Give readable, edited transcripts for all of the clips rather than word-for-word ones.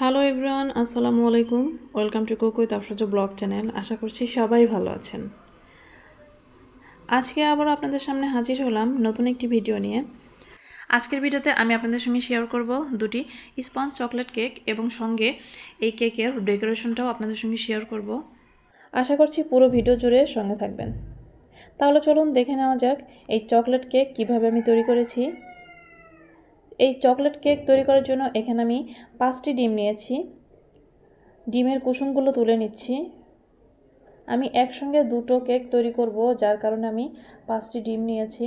Hello everyone, আসসালামু আলাইকুম। Welcome to cook with Afroza blog channel. আশা করছি সবাই ভালো আছেন। আজকে আবার আপনাদের সামনে হাজির হলাম নতুন একটি ভিডিও নিয়ে। আজকের ভিডিওতে আমি আপনাদের সঙ্গে শেয়ার করব দুটি স্পঞ্জ চকলেট কেক এবং সঙ্গে এই কেকের ডেকোরেশনটাও আপনাদের সঙ্গে শেয়ার করব। আশা করছি পুরো ভিডিও জুড়ে সঙ্গে থাকবেন। তাহলে চলুন দেখে নেওয়া যাক এই চকলেট কেক কিভাবে আমি তৈরি করেছি। এই চকলেট কেক তৈরি করার জন্য এখানে আমি 5টি ডিম নিয়েছি। ডিমের কুসুমগুলো তুলে নিচ্ছি। আমি একসঙ্গে দুটো কেক তৈরি করব, যার কারণে আমি 5টি ডিম নিয়েছি।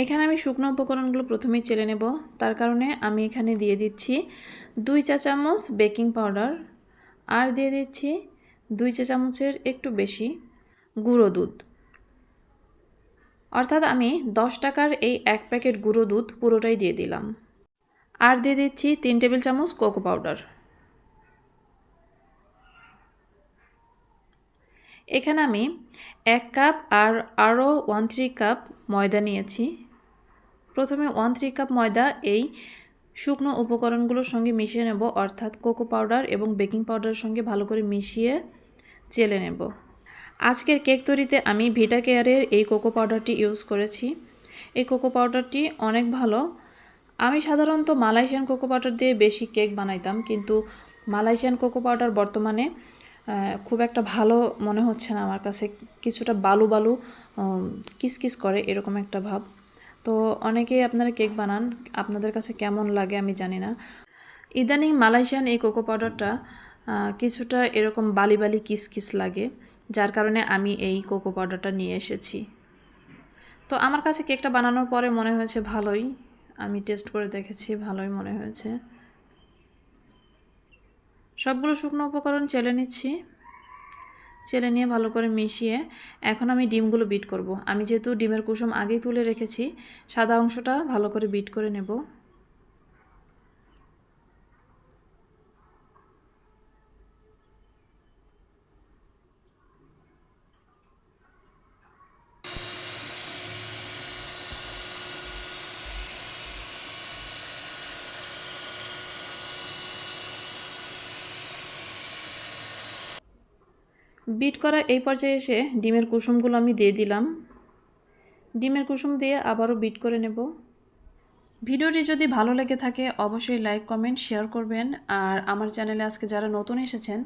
এখানে আমি শুকনো উপকরণগুলো প্রথমেই চেলে নেব। তার কারণে আমি এখানে দিয়ে দিচ্ছি 2 চা চামচ বেকিং পাউডার, আর দিয়ে দিচ্ছি 2 চা চামচের একটু বেশি গুঁড়ো দুধ। অর্থাৎ আমি 10 টাকার এই 1 প্যাকেট গুঁড়ো দুধ পুরোটাই দিয়ে দিলাম। আর দিয়ে দিচ্ছি 3 টেবিল চামচ কোকো পাউডার। এখানে আমি 1 কাপ আর আরও 1/3 কাপ ময়দা নিয়েছি। প্রথমে 1/3 কাপ ময়দা এই শুকনো উপকরণগুলোর সঙ্গে মিশিয়ে নেব, অর্থাৎ কোকো পাউডার এবং বেকিং পাউডারের সঙ্গে ভালো করে মিশিয়ে চেলে নেব। আজকের কেক তৈরিতে আমি ভিটা কেয়ারের এই কোকো পাউডারটি ইউজ করেছি। এই কোকো পাউডারটি অনেক ভালো। আমি সাধারণত মালয়েশিয়ান কোকো পাউডার দিয়ে বেশি কেক বানাইতাম, কিন্তু মালয়েশিয়ান কোকো পাউডার বর্তমানে খুব একটা ভালো মনে হচ্ছে না আমার কাছে। কিছুটা বালু বালু কিসকিস করে এরকম একটা ভাব। তো অনেকেই আপনারা কেক বানান, আপনাদের কাছে কেমন লাগে আমি জানি না। ইদানিং মালয়েশিয়ান এই কোকো পাউডারটা কিছুটা এরকম বালি বালি কিসকিস লাগে, যার কারণে আমি এই কোকো পাউডারটা নিয়ে এসেছি। তো আমার কাছে কেকটা বানানোর পরে মনে হয়েছে ভালোই। আমি টেস্ট করে দেখেছি, ভালোই মনে হয়েছে। সবগুলো শুকনো উপকরণ চেলে নিচ্ছি। চেলে নিয়ে ভালো করে মিশিয়ে এখন আমি ডিমগুলো বিট করব। আমি যেহেতু ডিমের কুসুম আগেই তুলে রেখেছি, সাদা অংশটা ভালো করে বিট করে নেব। বিট করা এই পর্যায়ে এসে ডিমের কুসুমগুলো আমি দিয়ে দিলাম। ডিমের কুসুম দিয়ে আবারও বিট করে নেব। ভিডিওটি যদি ভালো লেগে থাকে অবশ্যই লাইক, কমেন্ট, শেয়ার করবেন। আর আমার চ্যানেলে আজকে যারা নতুন এসেছেন,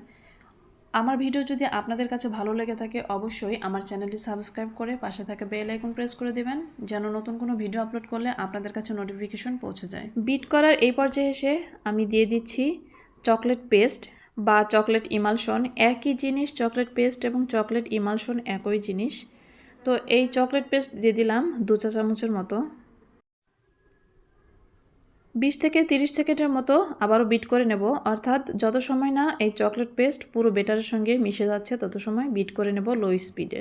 আমার ভিডিও যদি আপনাদের কাছে ভালো লেগে থাকে অবশ্যই আমার চ্যানেলটি সাবস্ক্রাইব করে পাশে থাকা বেল আইকন প্রেস করে দেবেন, যেন নতুন কোনো ভিডিও আপলোড করলে আপনাদের কাছে নোটিফিকেশন পৌঁছে যায়। বিট করার এই পর্যায়ে এসে আমি দিয়ে দিচ্ছি চকলেট পেস্ট বা চকলেট ইমালশন। একই জিনিস, চকলেট পেস্ট এবং চকলেট ইমালশন একই জিনিস। তো এই চকলেট পেস্ট দিয়ে দিলাম 2 চা চামচের মতো। 20 থেকে 30 সেকেন্ডের মতো আবারও বিট করে নেব, অর্থাৎ যত সময় না এই চকলেট পেস্ট পুরো বেটারের সঙ্গে মিশে যাচ্ছে তত সময় বিট করে নেব লো স্পিডে।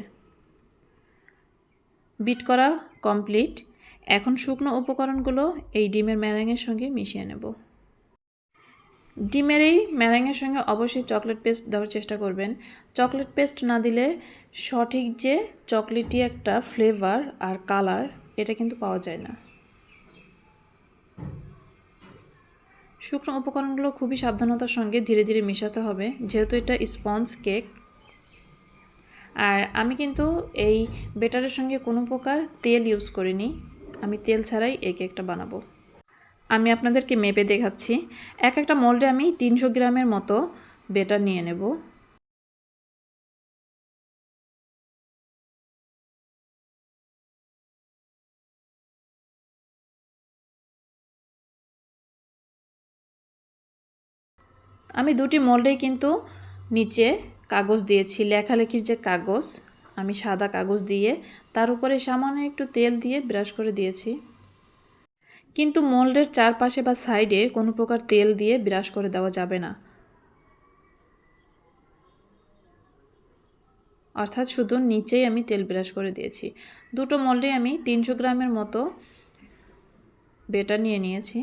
বিট করা কমপ্লিট। এখন শুকনো উপকরণগুলো এই ডিমের ম্যারিনের সঙ্গে মিশিয়ে নেব। ডিমের এই ম্যারিনের সঙ্গে অবশ্যই চকলেট পেস্ট দেওয়ার চেষ্টা করবেন। চকলেট পেস্ট না দিলে সঠিক যে চকলেটি একটা ফ্লেভার আর কালার, এটা কিন্তু পাওয়া যায় না। শুকনো উপকরণগুলো খুবই সাবধানতার সঙ্গে ধীরে ধীরে মেশাতে হবে, যেহেতু এটা স্পঞ্জ কেক। আর আমি কিন্তু এই বেটারের সঙ্গে কোনো প্রকার তেল ইউজ করিনি, আমি তেল ছাড়াই এই কেকটা বানাবো। আমি আপনাদেরকে মেপে দেখাচ্ছি। একটা মোল্ডে আমি 300 গ্রামের মতো বেটার নিয়ে নেব। আমি দুটি মোল্ডেই কিন্তু নিচে কাগজ দিয়েছি, লেখালেখির যে কাগজ, আমি সাদা কাগজ দিয়ে তার উপরে সামান্য একটু তেল দিয়ে ব্রাশ করে দিয়েছি। কিন্তু মোল্ডের চারপাশে বা সাইডে কোনো প্রকার তেল দিয়ে ব্রাশ করে দেওয়া যাবে না, অর্থাৎ শুধু নিচেই আমি তেল ব্রাশ করে দিয়েছি। দুটো মোল্ডে আমি 300 গ্রামের মতো বেটার নিয়ে নিয়েছি।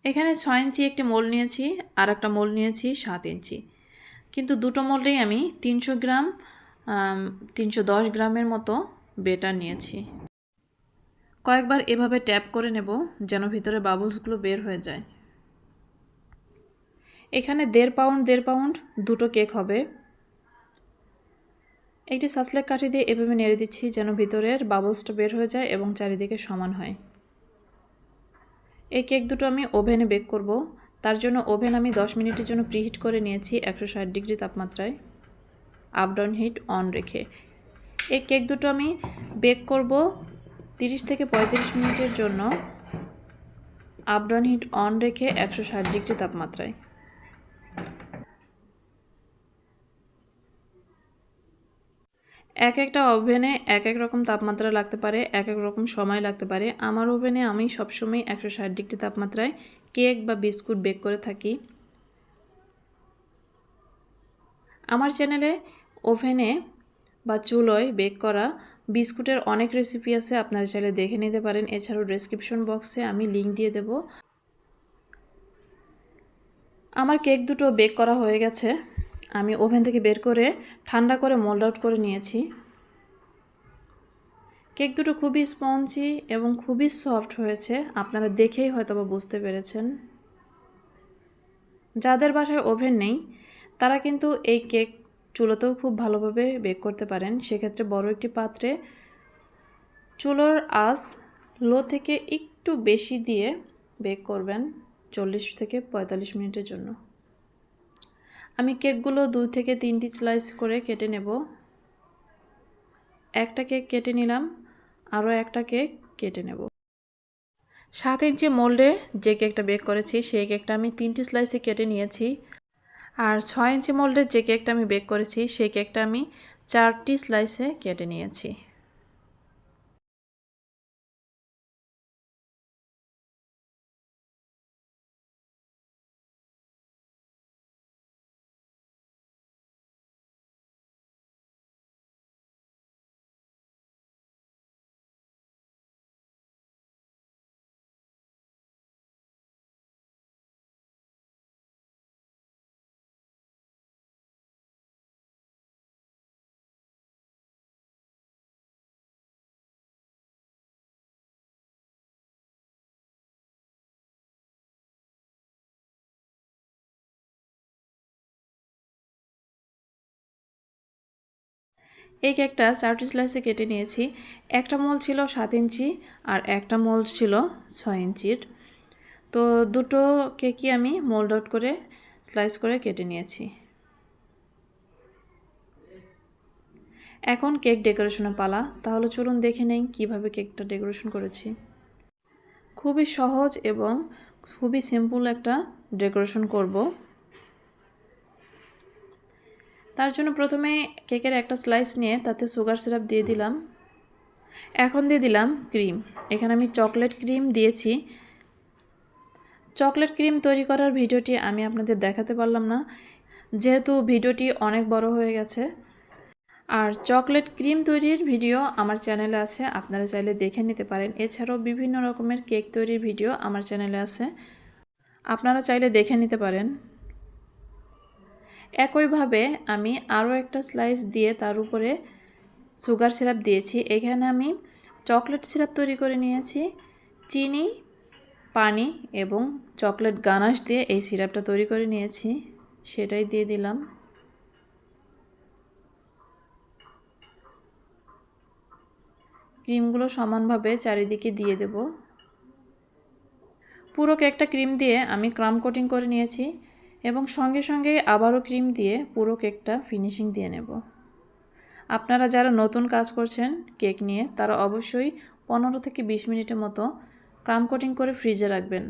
এখানে 6 ইঞ্চি একটি মোল্ড নিয়েছি, আর একটা মোল্ড নিয়েছি 7 ইঞ্চি। কিন্তু দুটো মোল্ডেই আমি 300 গ্রাম 310 গ্রামের মতো বেটার নিয়েছি। কয়েকবার এভাবে ট্যাপ করে নেব যেন ভিতরে বাবলসগুলো বের হয়ে যায়। এখানে 1.5 পাউন্ড দুটো কেক হবে। একটি সাসলেক কাঠি দিয়ে এভাবে নেড়ে দিচ্ছি যেন ভিতরের বাবলসটা বের হয়ে যায় এবং চারিদিকে সমান হয়। এই কেক দুটো আমি ওভেনে বেক করব। তার জন্য ওভেন আমি 10 মিনিটের জন্য প্রিহিট করে নিয়েছি 160 ডিগ্রি তাপমাত্রায়, আপ ডাউন হিট অন রেখে। এই কেক দুটো আমি বেক করব 30 থেকে 35 মিনিটের জন্য আপ ডাউন হিট অন রেখে 160 ডিগ্রি তাপমাত্রায়। একটা ওভেনে এক রকম তাপমাত্রা লাগতে পারে, এক রকম সময় লাগতে পারে। আমার ওভেনে আমি সবসময় 160 ডিগ্রি তাপমাত্রায় কেক বা বিস্কুট বেক করে থাকি। আমার চ্যানেলে ওভেনে বা চুলোয় বেক করা বিস্কুটের অনেক রেসিপি আছে, আপনারা চাইলে দেখে নিতে পারেন। এছাড়াও ডেসক্রিপশন বক্সে আমি লিংক দিয়ে দেব। আমার কেক দুটো বেক করা হয়ে গেছে। আমি ওভেন থেকে বের করে ঠান্ডা করে মোল্ড আউট করে নিয়েছি। কেক দুটো খুবই স্পঞ্জি এবং খুবই সফট হয়েছে, আপনারা দেখেই হয়তো বা বুঝতে পেরেছেন। যাদের বাসায় ওভেন নেই তারা কিন্তু এই কেক চুলোতেও খুব ভালোভাবে বেক করতে পারেন। সেক্ষেত্রে বড় একটি পাত্রে চুলোর আঁচ লো থেকে একটু বেশি দিয়ে বেক করবেন 40 থেকে 45 মিনিটের জন্য। আমি কেকগুলো 2 থেকে 3টি স্লাইস করে কেটে নেব। একটা কেক কেটে নিলাম, আরও একটা কেক কেটে নেব। 7 ইঞ্চি মোল্ডে যে কেকটা বেক করেছি সেই কেকটা আমি 3টি স্লাইসে কেটে নিয়েছি। আর 6 ইঞ্চি মোল্ডে যে কেকটা আমি বেক করেছি সেই কেকটা আমি 4টি স্লাইসে কেটে নিয়েছি। এই কেকটা 4টি স্লাইসে কেটে নিয়েছি। একটা মোল্ড ছিল 7 ইঞ্চি আর একটা মোল্ড ছিল 6 ইঞ্চির। তো দুটো কেকই আমি মোল্ড আউট করে স্লাইস করে কেটে নিয়েছি। এখন কেক ডেকোরেশনের পালা। তাহলে চলুন দেখে নেই কিভাবে কেকটা ডেকোরেশন করেছি। খুবই সহজ এবং খুবই সিম্পল একটা ডেকোরেশন করব। তার জন্য প্রথমে কেকের একটা স্লাইস নিয়ে তাতে সুগার সিরাপ দিয়ে দিলাম। এখন দিয়ে দিলাম ক্রিম। এখানে আমি চকলেট ক্রিম দিয়েছি। চকলেট ক্রিম তৈরি করার ভিডিওটি আমি আপনাদের দেখাতে পারলাম না, যেহেতু ভিডিওটি অনেক বড় হয়ে গেছে। আর চকলেট ক্রিম তৈরির ভিডিও আমার চ্যানেলে আছে, আপনারা চাইলে দেখে নিতে পারেন। এছাড়াও বিভিন্ন রকমের কেক তৈরির ভিডিও আমার চ্যানেলে আছে, আপনারা চাইলে দেখে নিতে পারেন। একইভাবে আমি আরও একটা স্লাইস দিয়ে তার উপরে সুগার সিরাপ দিয়েছি। এখানে আমি চকলেট সিরাপ তৈরি করে নিয়েছি। চিনি, পানি এবং চকলেট গানাশ দিয়ে এই সিরাপটা তৈরি করে নিয়েছি, সেটাই দিয়ে দিলাম। ক্রিমগুলো সমানভাবে চারিদিকে দিয়ে দেব। পুরো কেকটা ক্রিম দিয়ে আমি ক্রাম কোটিং করে নিয়েছি এবং সঙ্গে সঙ্গে আবারও ক্রিম দিয়ে পুরো কেকটা ফিনিশিং দিয়ে নেব। আপনারা যারা নতুন কাজ করছেন কেক নিয়ে তারা অবশ্যই 15 থেকে 20 মিনিটের মতো ক্রাম কোটিং করে ফ্রিজে রাখবেন,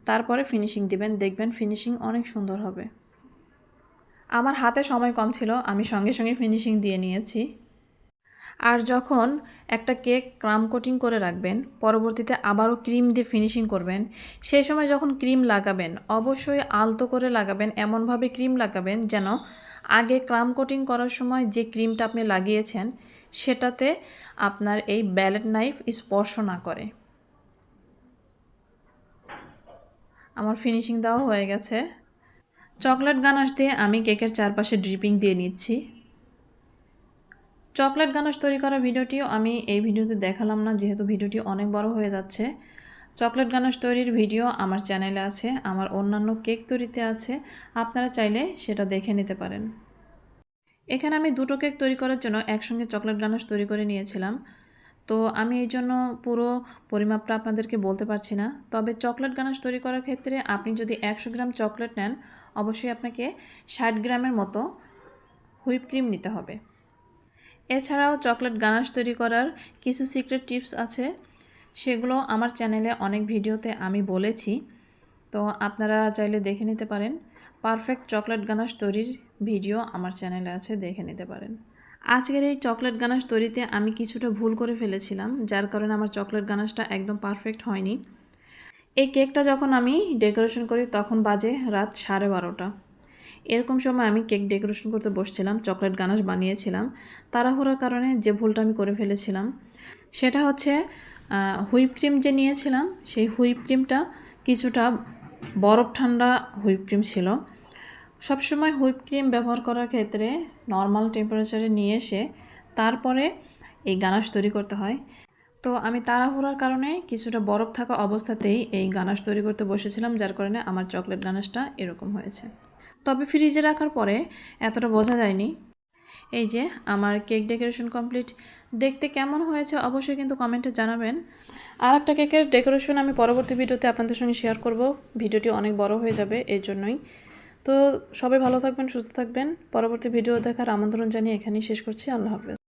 তারপরে ফিনিশিং দিবেন, দেখবেন ফিনিশিং অনেক সুন্দর হবে। আমার হাতে সময় কম ছিল, আমি সঙ্গে সঙ্গে ফিনিশিং দিয়ে নিয়েছি। আর যখন একটা কেক ক্রাম কোটিং করে রাখবেন, পরবর্তীতে আবারও ক্রিম দিয়ে ফিনিশিং করবেন, সেই সময় যখন ক্রিম লাগাবেন অবশ্যই আলতো করে লাগাবেন, এমনভাবে ক্রিম লাগাবেন যেন আগে ক্রাম কোটিং করার সময় যে ক্রিমটা আপনি লাগিয়েছেন সেটাতে আপনার এই ব্যালেট নাইফ স্পর্শ না করে। আমার ফিনিশিং দেওয়া হয়ে গেছে। চকলেট গানাশ দিয়ে আমি কেকের চারপাশে ড্রিপিং দিয়ে নিচ্ছি। চকলেট গানাশ তৈরি করা ভিডিওটিও আমি এই ভিডিওতে দেখালাম না, যেহেতু ভিডিওটি অনেক বড় হয়ে যাচ্ছে। চকলেট গানাশ তৈরির ভিডিও আমার চ্যানেলে আছে, আমার অন্যান্য কেক তৈরিতে আছে, আপনারা চাইলে সেটা দেখে নিতে পারেন। এখানে আমি দুটো কেক তৈরি করার জন্য একসঙ্গে চকলেট গানাশ তৈরি করে নিয়েছিলাম। তো আমি এই জন্য পুরো পরিমাপটা আপনাদেরকে বলতে পারছি না। তবে চকলেট গানাশ তৈরি করার ক্ষেত্রে আপনি যদি 100 গ্রাম চকলেট নেন, অবশ্যই আপনাকে 60 গ্রামের মতো হুইপ ক্রিম নিতে হবে। এছাড়াও চকলেট গানাশ তৈরি করার কিছু সিক্রেট টিপস আছে, সেগুলো আমার চ্যানেলে অনেক ভিডিওতে আমি বলেছি, তো আপনারা চাইলে দেখে নিতে পারেন। পারফেক্ট চকলেট গানাশ তৈরির ভিডিও আমার চ্যানেলে আছে, দেখে নিতে পারেন। আজকের এই চকলেট গানাশ তৈরিতে আমি কিছুটা ভুল করে ফেলেছিলাম, যার কারণে আমার চকলেট গানাশটা একদম পারফেক্ট হয়নি। এই কেকটা যখন আমি ডেকোরেশন করি তখন বাজে রাত 12:30। এরকম সময় আমি কেক ডেকোরেশন করতে বসছিলাম, চকলেট গানাশ বানিয়েছিলাম। তাড়াহুড়োর কারণে যে ভুলটা আমি করে ফেলেছিলাম সেটা হচ্ছে হুইপ ক্রিম যে নিয়েছিলাম, সেই হুইপ ক্রিমটা কিছুটা বরফ ঠান্ডা হুইপ ক্রিম ছিল। সবসময় হুইপ ক্রিম ব্যবহার করার ক্ষেত্রে নর্মাল টেম্পারেচারে নিয়ে এসে তারপরে এই গানাশ তৈরি করতে হয়। তো আমি তাড়াহুড়ার কারণে কিছুটা বরফ থাকা অবস্থাতেই এই গানাশ তৈরি করতে বসেছিলাম, যার কারণে আমার চকলেট গানাশটা এরকম হয়েছে। তবে ফ্রিজে রাখার পরে এতটা বোঝা যায়নি। এই যে আমার কেক ডেকোরেশন কমপ্লিট। দেখতে কেমন হয়েছে অবশ্যই কিন্তু কমেন্টে জানাবেন। আর একটা কেকের ডেকোরেশন আমি পরবর্তী ভিডিওতে আপনাদের সঙ্গে শেয়ার করব, ভিডিওটি অনেক বড় হয়ে যাবে এই জন্যই। তো সবাই ভালো থাকবেন, সুস্থ থাকবেন। পরবর্তী ভিডিও দেখার আমন্ত্রণ জানিয়ে এখানেই শেষ করছি। আল্লাহ হাফেজ।